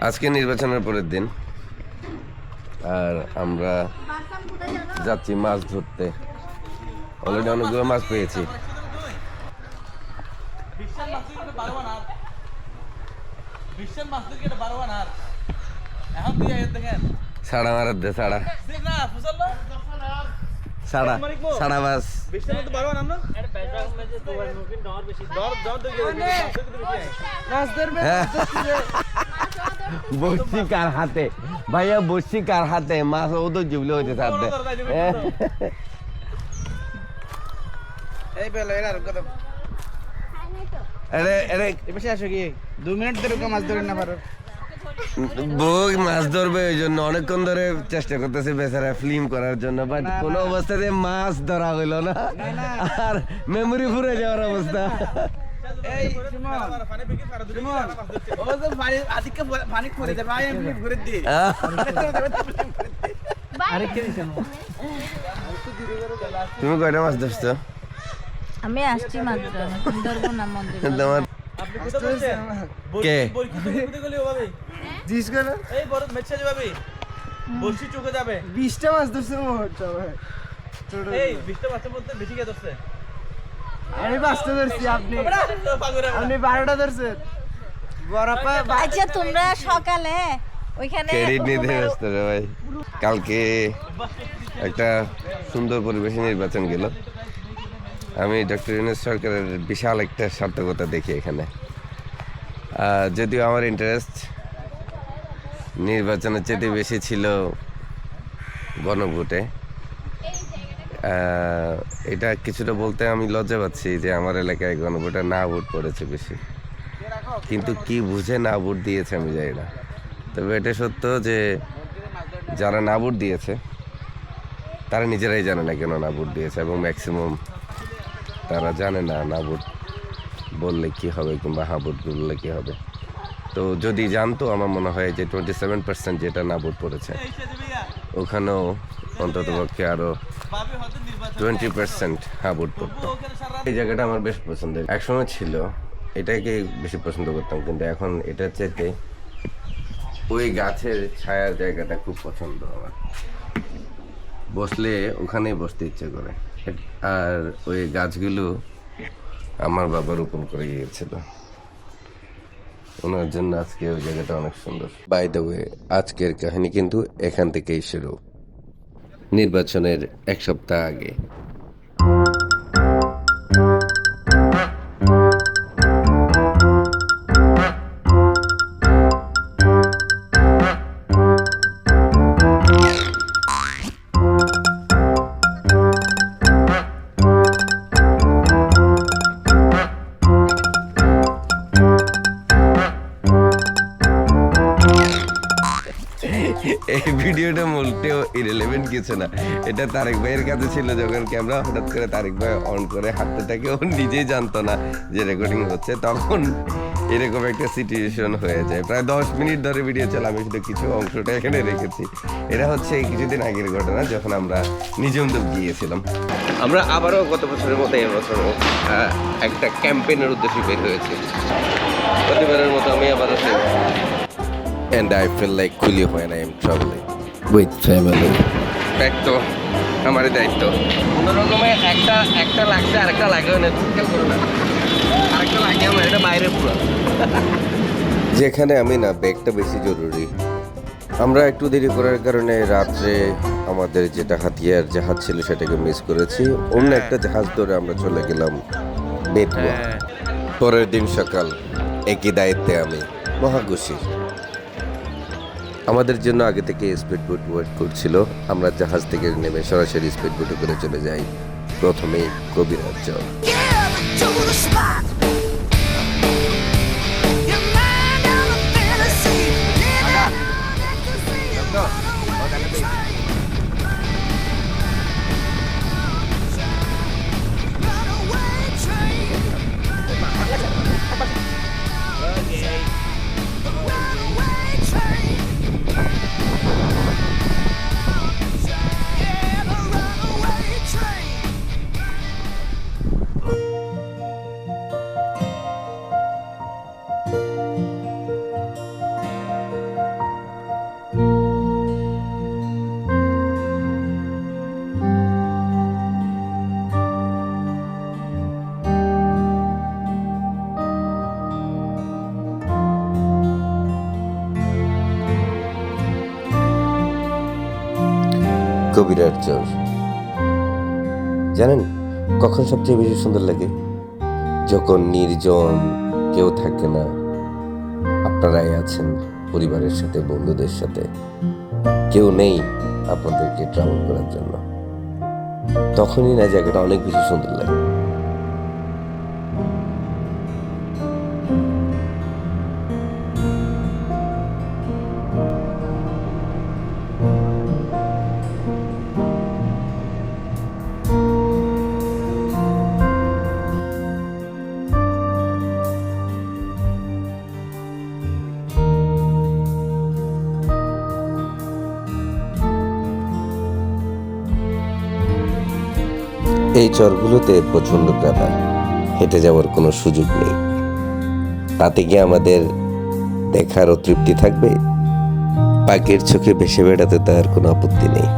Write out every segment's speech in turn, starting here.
আজকে নির্বাচনের পরের দিন, আর আমরা যাচ্ছি মাছ ধরতে। অলরেডি অনেকগুলো মাছ পেয়েছি। ছাড়া মারার দে, ছাড়া ছাড়া ছাড়া বাস। বসছি কার হাতে ভাইয়া, বসছি কার হাতে? মাছ ও তো জুবলে হইতে থাকবে। বই মাছ ধরবে ওই জন্য অনেকক্ষণ ধরে চেষ্টা করতেছে বেচারা ফিল্ম করার জন্য, বাট কোনো অবস্থাতে মাছ ধরা হইলো না, আর মেমোরি ফুরে যাওয়ার অবস্থা। তুমি কয়টা মাছ ধরছো? আমি আসছি মাত্র, ধরবো না মন দিয়ে। তোমার কে জিস করে এই বড় মেচা যাবে বসি চোখে যাবে 20টা মাছ ধরছে মোট এই 20টা মাছের মধ্যে বেশি কে ধরছে? আমি 5টা ধরছি, আপনি 12টা ধরছেন। বড়পা আচ্ছা তোমরা সকালে ওইখানে ক্রেডিট নিতে ব্যস্ত রে ভাই। কালকে একটা সুন্দর পরিবেশে নির্বাচন গেল। আমি ডক্টর ইউনূস সরকারের বিশাল একটা সার্থকতা দেখি এখানে। যদিও আমার ইন্টারেস্ট নির্বাচনের চেয়ে বেশি ছিল গণভোটে। এটা কিছুটা বলতে আমি লজ্জা পাচ্ছি যে আমার এলাকায় গণভোটে না ভোট পড়েছে বেশি, কিন্তু কি বুঝে না ভোট দিয়েছে আমি জানি না। তবে এটা সত্য যে যারা না ভোট দিয়েছে তারা নিজেরাই জানে না কেন না ভোট দিয়েছে, এবং ম্যাক্সিমাম তারা জানে না না ভোট বললে কী হবে কিংবা হা ভোট বললে কী হবে। তো যদি জানতো, আমার মনে হয় যে 27% যেটা না ভোট পড়েছে ওখানেও অন্ততপক্ষে আরও 20% হা ভোট পড়তো। এই জায়গাটা আমার বেশ পছন্দের। একসময় ছিল এটাকে বেশি পছন্দ করতাম, কিন্তু এখন এটার চাইতে ওই গাছের ছায়ার জায়গাটা খুব পছন্দ আমার। বসলে ওখানেই বসতে ইচ্ছে করে। আর ওই গাছগুলো আমার বাবা রোপণ করে গিয়েছিল, ওনার জন্য আজকে ওই জায়গাটা অনেক সুন্দর। বাই দ্য ওয়ে, আজকের কাহিনী কিন্তু এখান থেকেই শুরু। নির্বাচনের এক সপ্তাহ আগে এই ভিডিওটা মোটেও ইরেলেভেন্ট কিছু না। এটা তারেক ভাইয়ের কাছে ছিল যখন ক্যামেরা হঠাৎ করে তারেক ভাই অন করে হাঁটতে থাকে, ও নিজেই জানতো না যে রেকর্ডিং হচ্ছে, তখন এরকম একটা সিচুয়েশন হয়ে যায়। প্রায় 10 মিনিট ধরে ভিডিও চলে, আমি শুধু কিছু অংশটা এখানে রেখেছি। এটা হচ্ছে কিছুদিন আগের ঘটনা, যখন আমরা নিজমদুপ গিয়েছিলাম। আমরা আবারও গত বছরের মতো এবছরও একটা ক্যাম্পেইনের উদ্দেশ্যে বের হয়েছি। প্রতিবারের মতো আমি আবার and I feel like cool when I am traveling with family. তো আমার দায়িত্ব কোনো রকমে একটা লাগছে, আরেকটা লাগে না, খেয়াল করো না, আরেকটা লাগে আমার, এটা বাইরে পুরো। যেখানে আমি না ব্যাগটা বেশি জরুরি। আমরা একটু দেরি করার কারণে রাত্রে আমাদের যেটা হাতিয়ার জাহাজ ছিল সেটাকে মিস করেছি। অন্য একটা জাহাজ ধরে আমরা চলে গেলাম বেতুয়া। পরের দিন সকাল একই দায়িত্বে আমি, মহাখুশি। আমাদের জন্য আগে থেকে স্পিড বোট ওয়েট করছিল। আমরা জাহাজ থেকে নেমে সরাসরি স্পিড বোটে করে চলে যাই প্রথমেই কবিরাজ। কবিরার চর। জানেন কখন সবচেয়ে বেশি সুন্দর লাগে? যখন নির্জন, কেউ থাকে না, আপনারাই আছেন পরিবারের সাথে, বন্ধুদের সাথে, কেউ নেই আপনাদেরকে ট্রাভেল করার জন্য। তখনই না জায়গাটা অনেক বেশি সুন্দর লাগে। এই চরগুলোতে প্রচন্ড কাদা, হেঁটে যাওয়ার কোনো সুযোগ নেই। তাতে কি আমাদের দেখারও তৃপ্তি থাকবে? পাখির চোখে ভেসে বেড়াতে তার কোনো আপত্তি নেই।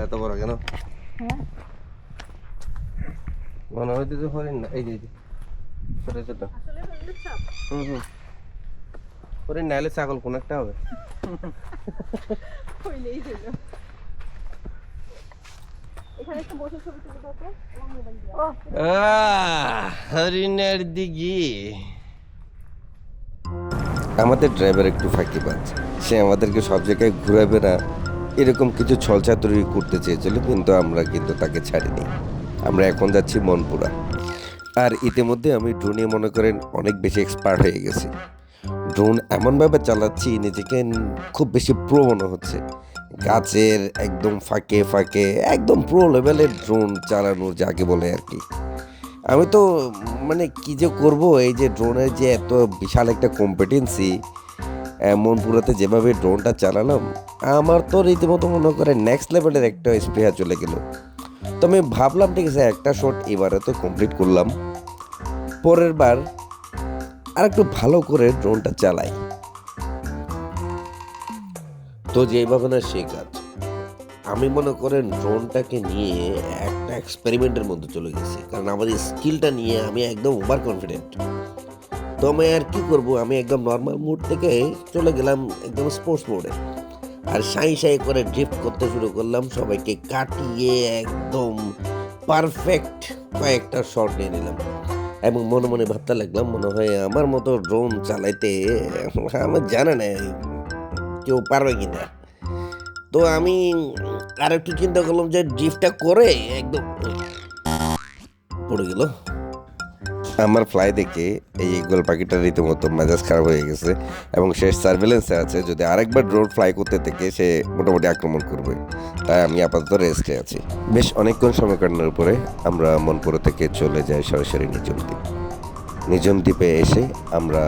এত বড় কেন মনে হইতেছে হরিণ না? এই যে ছোট ছোট হরিণ নাহলে ছাগল কোন একটা হবে। হরিণের দিঘি। আমাদের ড্রাইভার একটু ফাঁকিবাজ, সে আমাদেরকে সব জায়গায় ঘুরাবে না এরকম কিছু ছলচাতুরি করতে চেয়েছিল, কিন্তু আমরা তাকে ছাড়িনি। আমরা এখন যাচ্ছি মনপুরা। আর ইতিমধ্যে আমি ড্রোনে মনে করেন অনেক বেশি এক্সপার্ট হয়ে গেছি। ড্রোন এমনভাবে চালাচ্ছি নিজেকে খুব বেশি প্রো মনে হচ্ছে। গাছের একদম ফাঁকে ফাঁকে একদম প্রো লেভেলের ড্রোন চালানোর যাকে বলে আর কি। আমি তো মানে কি যে করব, এই যে ড্রোনের যে এত বিশাল একটা কম্পিটেন্সি, মনপুরাতে যেভাবে ড্রোনটা চালালাম আমার তো রীতিমতো মনে করে নেক্সট লেভেলের একটা স্পৃহা চলে গেল। তো আমি ভাবলাম ঠিক আছে একটা শট এবারে তো কমপ্লিট করলাম, পরের বার আর একটু ভালো করে ড্রোনটা চালাই। তো যেভাবে না সেই কাজ, আমি মনে করেন ড্রোনটাকে নিয়ে একটা এক্সপেরিমেন্টের মধ্যে চলে গেছি, কারণ আমাদের স্কিলটা নিয়ে আমি একদম ওভার কনফিডেন্ট। তো আমি আর কি করবো, আমি একদম নর্মাল মুড থেকে চলে গেলাম একদম স্পোর্টস মোডে, আর সাই সাই করে ড্রিফট করতে শুরু করলাম, সবাইকে কাটিয়ে একদম পারফেক্ট কয়েকটা শট নিয়ে নিলাম। এবং মনে মনে ভাবতে লাগলাম মনে হয় আমার মতো ড্রোন চালাইতে আমার জানা নেই কেউ পারবে কিনা। তো আমি আর একটু চিন্তা করলাম যে ড্রিফটটা করে একদম পড়ে গেল। আমার ফ্লাই দেখে এই ইগল পাখিটার রীতিমতো মেজাজ খারাপ হয়ে গেছে এবং সে সার্ভেলেন্সে আছে, যদি আরেকবার ড্রোন ফ্লাই করতে থেকে সে মোটামুটি আক্রমণ করবে। তাই আমি আপাতত রেস্টে আছি। বেশ অনেকক্ষণ সময় কাটানোর পরে আমরা মনপুরা থেকে চলে যাই সরাসরি নিঝুম দ্বীপ। নিঝুম দ্বীপে এসে আমরা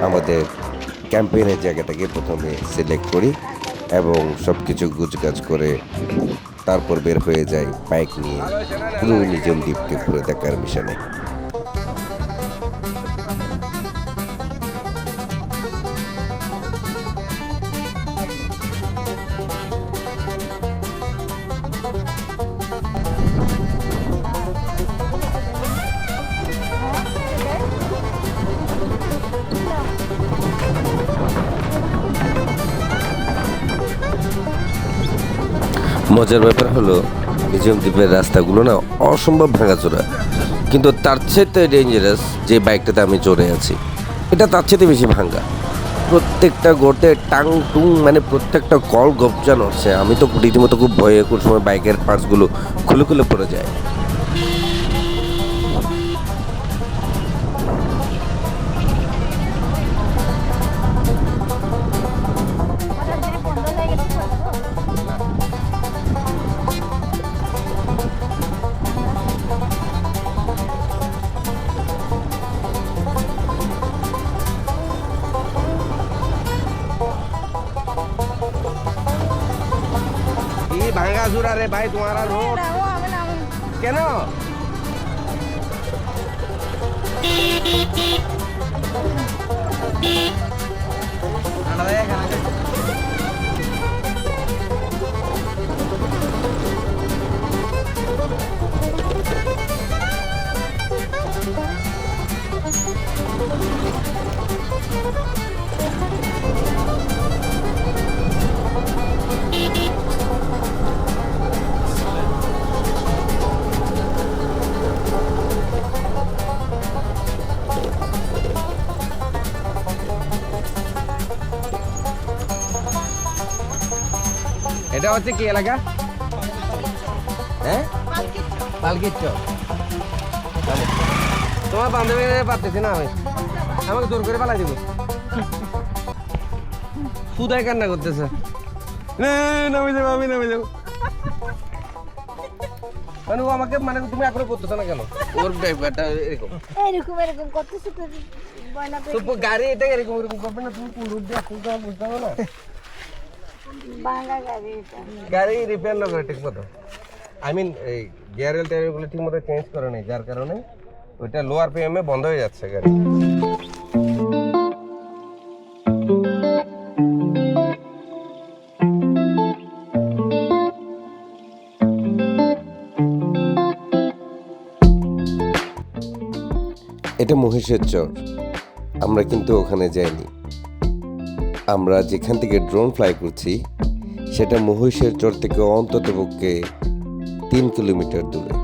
আমাদের ক্যাম্পেইনের জায়গাটাকে প্রথমে সিলেক্ট করি এবং সব কিছু গুছগাছ করে তারপর বের হয়ে যাই বাইক নিয়ে পুরো নিঝুম দ্বীপকে ঘুরে দেখার মিশনে। মজার ব্যাপার হলো নিঝুম দ্বীপের রাস্তাগুলো না অসম্ভব ভাঙাচোরা, কিন্তু তার চেয়ে ডেঞ্জারাস যে বাইকটাতে আমি চড়ে আছি এটা তার চেয়ে বেশি ভাঙা। প্রত্যেকটা গর্তে টাং টুং মানে প্রত্যেকটা কল গপজান হচ্ছে। আমি তো রীতিমতো খুব ভয়ে কোন সময় বাইকের পার্টসগুলো খুলে খুলে পড়ে যায়। ভাঙ্গা চুরা রে ভাই তোমার রোড কেন? এটা হচ্ছে কি এলাকা? হ্যাঁ, পালকির চর। তোমার বান্ধবী পারতেছি না আমি, আমাকে জোর করে পালাই দিব। সুদাই কান্না করতেছে, নামে যাবো আমি, নামে যাবো। মানে ও আমাকে মানে তুমি আগ্রহ করতেছো না কেন? ওর ব্যাপারটা এরকম এরকম এরকম করতেছে তো বয়না তো গাড়ি এটা এরকম এরকম করবে না, তুমি কোন রুট দিয়ে আসতে বুঝতে পারো না। বাংলা গাড়ি এটা গাড়ি রিপেয়ার না করে ঠিক মতো, আই মিন এই গিয়ার অয়েল টায়ারগুলো ঠিক মতো চেঞ্জ করে নেই, যার কারণে ওইটা লোয়ার পিএম এ বন্ধ হয়ে যাচ্ছে গাড়ি। এটা মহিষের চর, আমরা কিন্তু ওখানে যাইনি। আমরা যেখান থেকে ড্রোন ফ্লাই করছি সেটা মহিষের চর থেকে অন্ততপক্ষে 3 কিলোমিটার দূরে।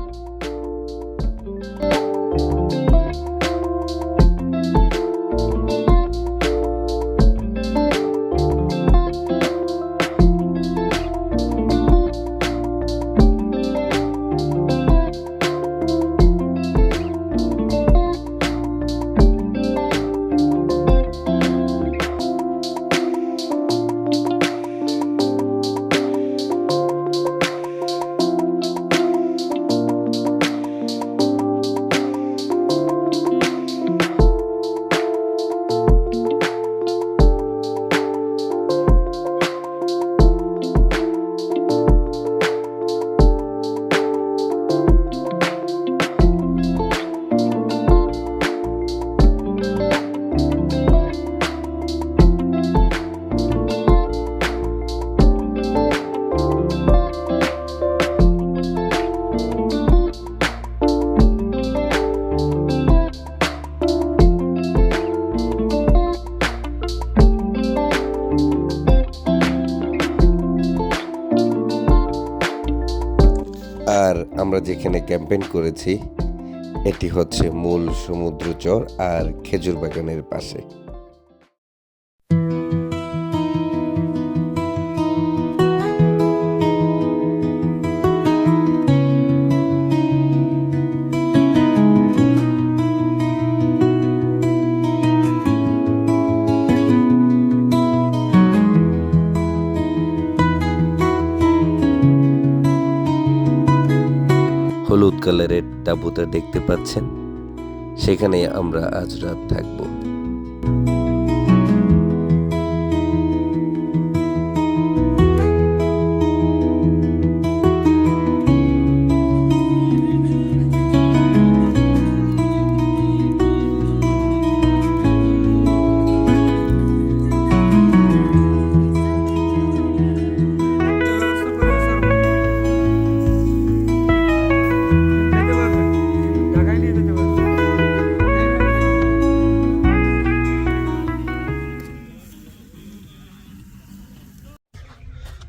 আর আমরা যেখানে ক্যাম্পেইন করেছি এটি হচ্ছে মূল সমুদ্র চর আর খেজুর বাগানের পাশে। হলুদ কালারের তাঁবুটা দেখতে পাচ্ছেন, সেখানে আমরা আজ রাত থাকবো।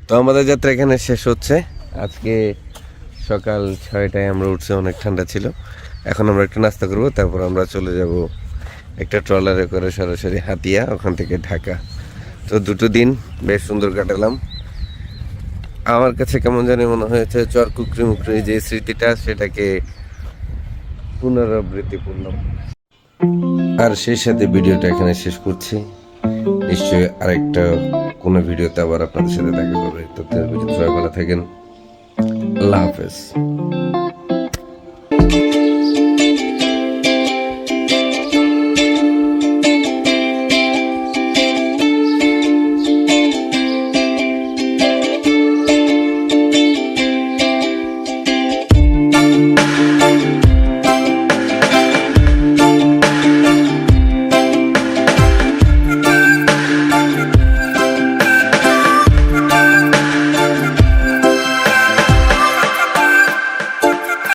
তো আমাদের যাত্রা এখানে শেষ হচ্ছে। আজকে সকাল 6টায় আমরা উঠছি, অনেক ঠান্ডা ছিল। এখন আমরা একটু নাস্তা করবো, তারপর আমরা চলে যাব একটা ট্রলারে করে সরাসরি হাতিয়া, ওখান থেকে ঢাকা। তো দুটো দিন বেশ সুন্দর কাটালাম। আমার কাছে কেমন জানি মনে হয়েছে চরকুকরি মুকরি যে স্মৃতিটা সেটাকে পুনরাবৃত্তি করলাম। আর সেই সাথে ভিডিওটা এখানে শেষ করছি। নিশ্চয়ই আরেকটা কোনো ভিডিওতে আবার আপনাদের সাথে দেখা করবে। তো সবাই ভালো থাকেন। আল্লাহ হাফেজ।